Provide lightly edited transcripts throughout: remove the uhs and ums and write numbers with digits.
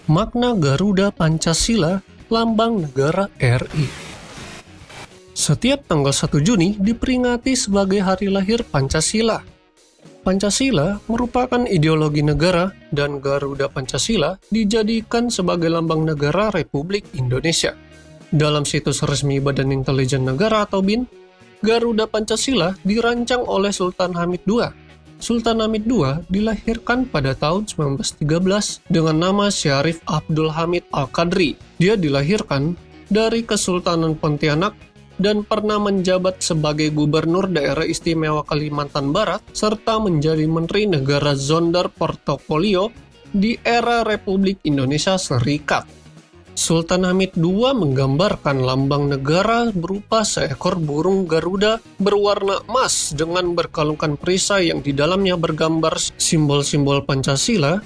Makna Garuda Pancasila, lambang negara RI. Setiap tanggal 1 Juni diperingati sebagai hari lahir Pancasila. Pancasila merupakan ideologi negara dan Garuda Pancasila dijadikan sebagai lambang negara Republik Indonesia. Dalam situs resmi Badan Intelijen Negara atau BIN, Garuda Pancasila dirancang oleh Sultan Hamid II. Sultan Hamid II dilahirkan pada tahun 1913 dengan nama Syarif Abdul Hamid Al-Qadri. Dia dilahirkan dari Kesultanan Pontianak dan pernah menjabat sebagai Gubernur Daerah Istimewa Kalimantan Barat serta menjadi Menteri Negara Zonder Portofolio di era Republik Indonesia Serikat. Sultan Hamid II menggambarkan lambang negara berupa seekor burung Garuda berwarna emas dengan berkalungkan perisai yang di dalamnya bergambar simbol-simbol Pancasila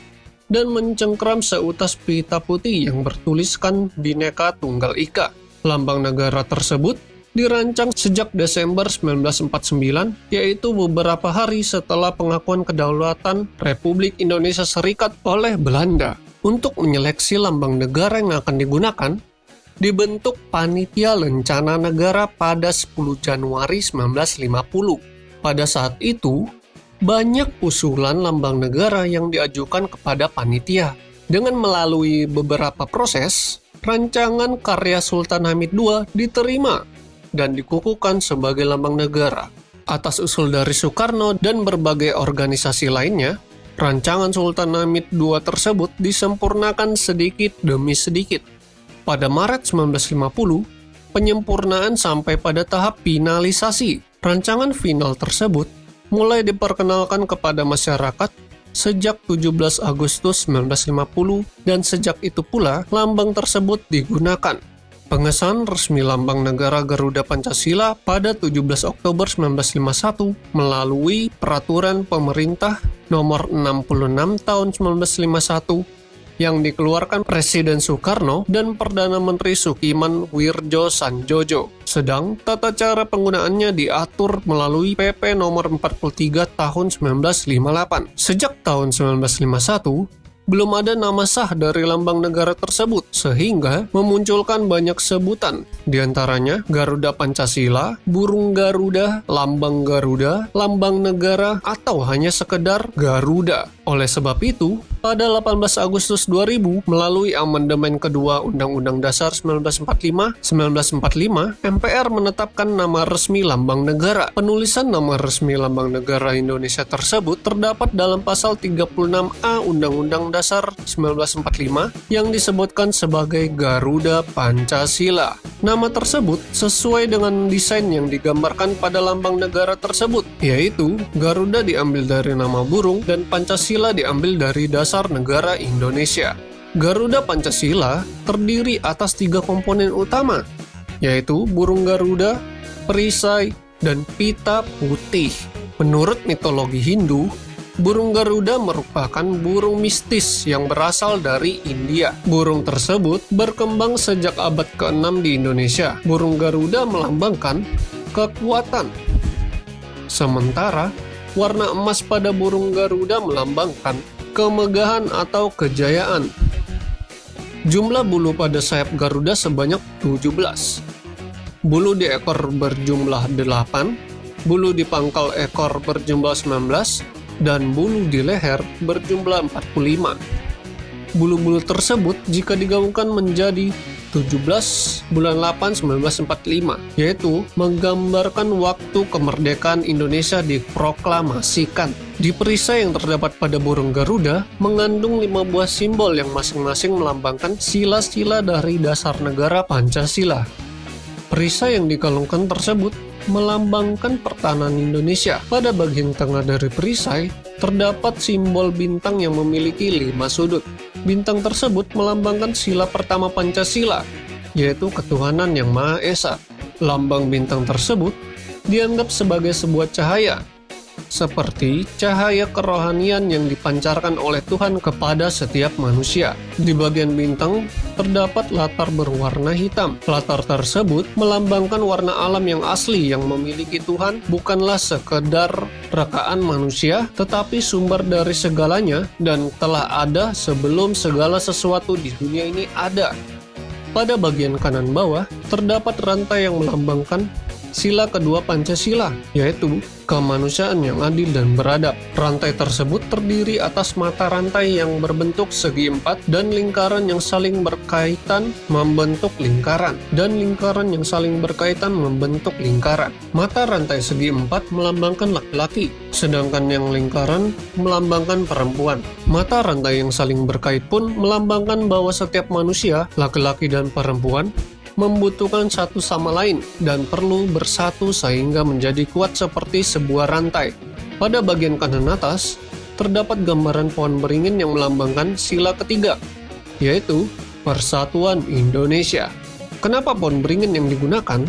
dan mencengkram seutas pita putih yang bertuliskan Bhinneka Tunggal Ika. Lambang negara tersebut dirancang sejak Desember 1949, yaitu beberapa hari setelah pengakuan kedaulatan Republik Indonesia Serikat oleh Belanda. Untuk menyeleksi lambang negara yang akan digunakan, dibentuk Panitia Lencana Negara pada 10 Januari 1950. Pada saat itu, banyak usulan lambang negara yang diajukan kepada panitia. Dengan melalui beberapa proses, rancangan karya Sultan Hamid II diterima dan dikukuhkan sebagai lambang negara. Atas usul dari Soekarno dan berbagai organisasi lainnya, rancangan Sultan Hamid II tersebut disempurnakan sedikit demi sedikit. Pada Maret 1950, penyempurnaan sampai pada tahap finalisasi. Rancangan final tersebut mulai diperkenalkan kepada masyarakat sejak 17 Agustus 1950 dan sejak itu pula lambang tersebut digunakan. Pengesahan resmi lambang negara Garuda Pancasila pada 17 Oktober 1951 melalui Peraturan Pemerintah Nomor 66 Tahun 1951 yang dikeluarkan Presiden Soekarno dan Perdana Menteri Sukiman Wirjo Sanjojo. Sedang tata cara penggunaannya diatur melalui PP Nomor 43 Tahun 1958. Sejak tahun 1951, belum ada nama sah dari lambang negara tersebut, sehingga memunculkan banyak sebutan, diantaranya Garuda Pancasila, burung Garuda, lambang negara, atau hanya sekedar Garuda. Oleh sebab itu, pada 18 Agustus 2000, melalui amandemen kedua Undang-Undang Dasar 1945, MPR menetapkan nama resmi lambang negara. Penulisan nama resmi lambang negara Indonesia tersebut terdapat dalam pasal 36A Undang-Undang Dasar 1945 yang disebutkan sebagai Garuda Pancasila. Nama tersebut sesuai dengan desain yang digambarkan pada lambang negara tersebut, yaitu Garuda diambil dari nama burung dan Pancasila diambil dari dasar negara Indonesia. Garuda Pancasila terdiri atas 3 komponen utama, yaitu burung Garuda, perisai, dan pita putih. Menurut mitologi Hindu, burung Garuda merupakan burung mistis yang berasal dari India. Burung tersebut berkembang sejak abad ke-6 di Indonesia. Burung Garuda melambangkan kekuatan. Sementara, warna emas pada burung Garuda melambangkan kemegahan atau kejayaan. Jumlah bulu pada sayap Garuda sebanyak 17. Bulu di ekor berjumlah 8, bulu di pangkal ekor berjumlah 19, dan bulu di leher berjumlah 45. Bulu-bulu tersebut jika digabungkan menjadi 17 bulan 8 1945, yaitu menggambarkan waktu kemerdekaan Indonesia diproklamasikan. Di perisai yang terdapat pada burung Garuda mengandung 5 buah simbol yang masing-masing melambangkan sila-sila dari dasar negara Pancasila. Perisai yang dikalungkan tersebut melambangkan pertahanan Indonesia. Pada bagian tengah dari perisai terdapat simbol bintang yang memiliki 5 sudut. Bintang tersebut melambangkan sila pertama Pancasila, yaitu ketuhanan yang Maha Esa. Lambang bintang tersebut dianggap sebagai sebuah cahaya seperti cahaya kerohanian yang dipancarkan oleh Tuhan kepada setiap manusia. Di bagian bintang terdapat latar berwarna hitam. Latar tersebut melambangkan warna alam yang asli yang memiliki Tuhan, bukanlah sekedar rekaan manusia, tetapi sumber dari segalanya dan telah ada sebelum segala sesuatu di dunia ini ada. Pada bagian kanan bawah terdapat rantai yang melambangkan sila kedua Pancasila, yaitu kemanusiaan yang adil dan beradab. Rantai tersebut terdiri atas mata rantai yang berbentuk segi empat dan lingkaran yang saling berkaitan membentuk lingkaran, dan lingkaran yang saling berkaitan membentuk lingkaran. Mata rantai segi empat melambangkan laki-laki, sedangkan yang lingkaran melambangkan perempuan. Mata rantai yang saling berkait pun melambangkan bahwa setiap manusia, laki-laki dan perempuan, membutuhkan satu sama lain dan perlu bersatu sehingga menjadi kuat seperti sebuah rantai. Pada bagian kanan atas, terdapat gambaran pohon beringin yang melambangkan sila ketiga, yaitu Persatuan Indonesia. Kenapa pohon beringin yang digunakan?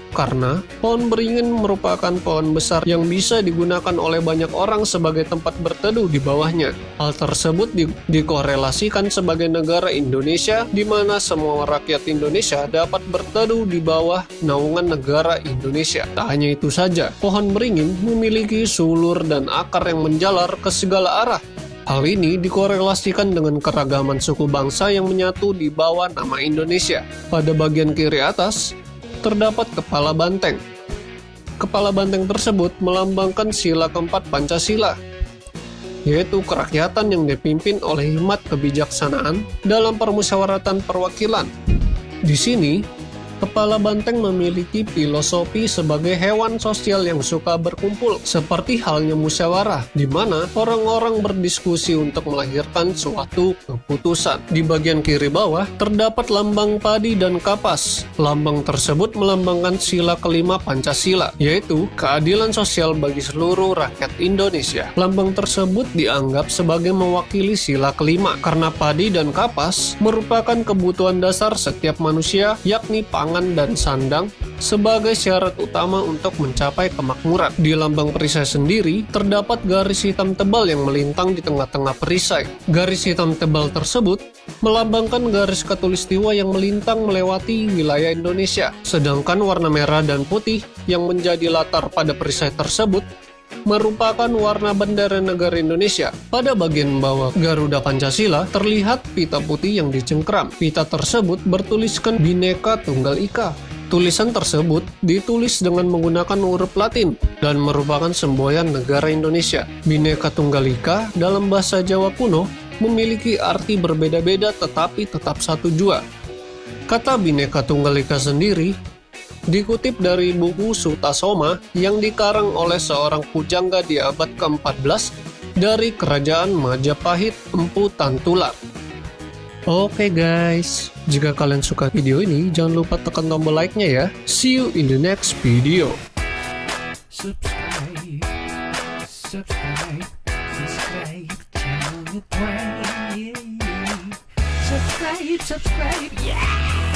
Karena pohon beringin merupakan pohon besar yang bisa digunakan oleh banyak orang sebagai tempat berteduh di bawahnya. Hal tersebut dikorelasikan sebagai negara Indonesia, di mana semua rakyat Indonesia dapat berteduh di bawah naungan negara Indonesia. Tak hanya itu saja, pohon beringin memiliki sulur dan akar yang menjalar ke segala arah. Hal ini dikorelasikan dengan keragaman suku bangsa yang menyatu di bawah nama Indonesia. Pada bagian kiri atas, terdapat kepala banteng. Kepala banteng tersebut melambangkan sila keempat Pancasila, yaitu kerakyatan yang dipimpin oleh hikmat kebijaksanaan dalam permusyawaratan perwakilan. Di sini, kepala banteng memiliki filosofi sebagai hewan sosial yang suka berkumpul, seperti halnya musyawarah, di mana orang-orang berdiskusi untuk melahirkan suatu keputusan. Di bagian kiri bawah, terdapat lambang padi dan kapas. Lambang tersebut melambangkan sila kelima Pancasila, yaitu keadilan sosial bagi seluruh rakyat Indonesia. Lambang tersebut dianggap sebagai mewakili sila kelima, karena padi dan kapas merupakan kebutuhan dasar setiap manusia, yakni pangan dan sandang, sebagai syarat utama untuk mencapai kemakmuran. Di lambang perisai sendiri, terdapat garis hitam tebal yang melintang di tengah-tengah perisai. Garis hitam tebal tersebut melambangkan garis khatulistiwa yang melintang melewati wilayah Indonesia, sedangkan warna merah dan putih yang menjadi latar pada perisai tersebut merupakan warna bendera negara Indonesia. Pada bagian bawah Garuda Pancasila terlihat pita putih yang dicengkram. Pita tersebut bertuliskan Bhinneka Tunggal Ika. Tulisan tersebut ditulis dengan menggunakan huruf Latin dan merupakan semboyan negara Indonesia. Bhinneka Tunggal Ika dalam bahasa Jawa kuno memiliki arti berbeda-beda tetapi tetap satu jua. Kata Bhinneka Tunggal Ika sendiri dikutip dari buku Sutasoma yang dikarang oleh seorang pujangga di abad ke-14 dari Kerajaan Majapahit Empu Tantular. Oke guys, jika kalian suka video ini, jangan lupa tekan tombol like-nya ya. See you in the next video. Subscribe, channel you play. Subscribe, yeah.